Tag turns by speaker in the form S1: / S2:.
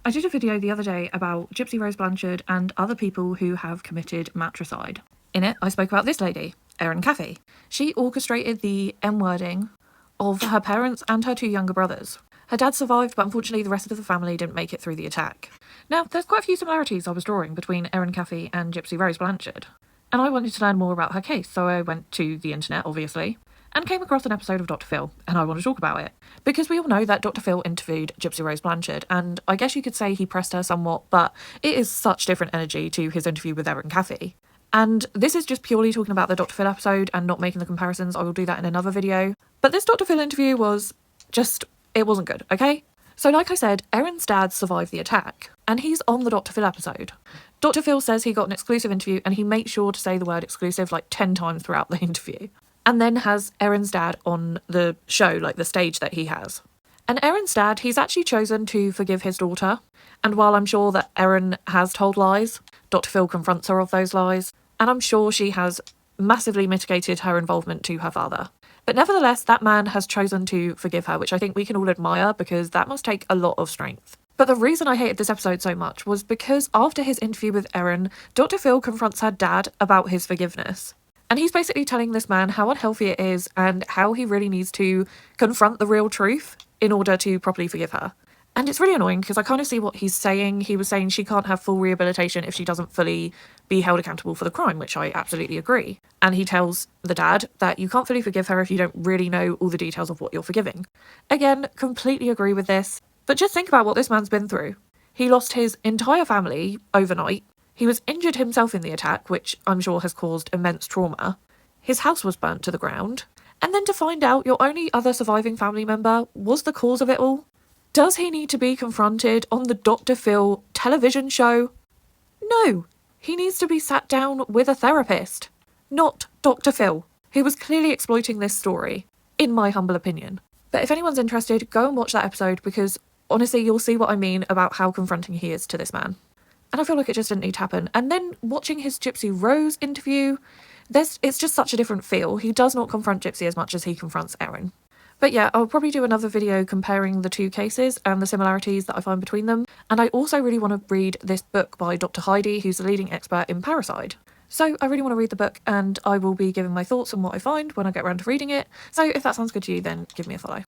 S1: I did a video the other day about Gypsy Rose Blanchard and other people who have committed matricide. In it, I spoke about this lady, Erin Caffey. She orchestrated the M-wording of her parents and her two younger brothers. Her dad survived, but unfortunately the rest of the family didn't make it through the attack. Now, there's quite a few similarities I was drawing between Erin Caffey and Gypsy Rose Blanchard, and I wanted to learn more about her case, so I went to the internet, obviously, and came across an episode of Dr. Phil, and I want to talk about it. Because we all know that Dr. Phil interviewed Gypsy Rose Blanchard, and I guess you could say he pressed her somewhat, but it is such different energy to his interview with Erin Caffey. And this is just purely talking about the Dr. Phil episode and not making the comparisons. I will do that in another video. But this Dr. Phil interview was just, it wasn't good, okay? So like I said, Erin's dad survived the attack, and he's on the Dr. Phil episode. Dr. Phil says he got an exclusive interview, and he makes sure to say the word exclusive like 10 times throughout the interview. And then has Erin's dad on the show, like the stage that he has. And Erin's dad, he's actually chosen to forgive his daughter. And while I'm sure that Erin has told lies, Dr. Phil confronts her of those lies. And I'm sure she has massively mitigated her involvement to her father. But nevertheless, that man has chosen to forgive her, which I think we can all admire because that must take a lot of strength. But the reason I hated this episode so much was because after his interview with Erin, Dr. Phil confronts her dad about his forgiveness. And he's basically telling this man how unhealthy it is and how he really needs to confront the real truth in order to properly forgive her. And it's really annoying because I kind of see what he's saying. He was saying she can't have full rehabilitation if she doesn't fully be held accountable for the crime, which I absolutely agree. And he tells the dad that you can't fully forgive her if you don't really know all the details of what you're forgiving. Again, completely agree with this. But just think about what this man's been through. He lost his entire family overnight. He was injured himself in the attack, which I'm sure has caused immense trauma. His house was burnt to the ground. And then to find out your only other surviving family member was the cause of it all. Does he need to be confronted on the Dr. Phil television show? No. He needs to be sat down with a therapist. Not Dr. Phil, who was clearly exploiting this story, in my humble opinion. But if anyone's interested, go and watch that episode because honestly, you'll see what I mean about how confronting he is to this man. And I feel like it just didn't need to happen. And then watching his Gypsy Rose interview, it's just such a different feel. He does not confront Gypsy as much as he confronts Erin. But yeah, I'll probably do another video comparing the two cases and the similarities that I find between them. And I also really want to read this book by Dr. Heidi, who's the leading expert in parricide. So I really want to read the book and I will be giving my thoughts on what I find when I get around to reading it. So if that sounds good to you, then give me a follow.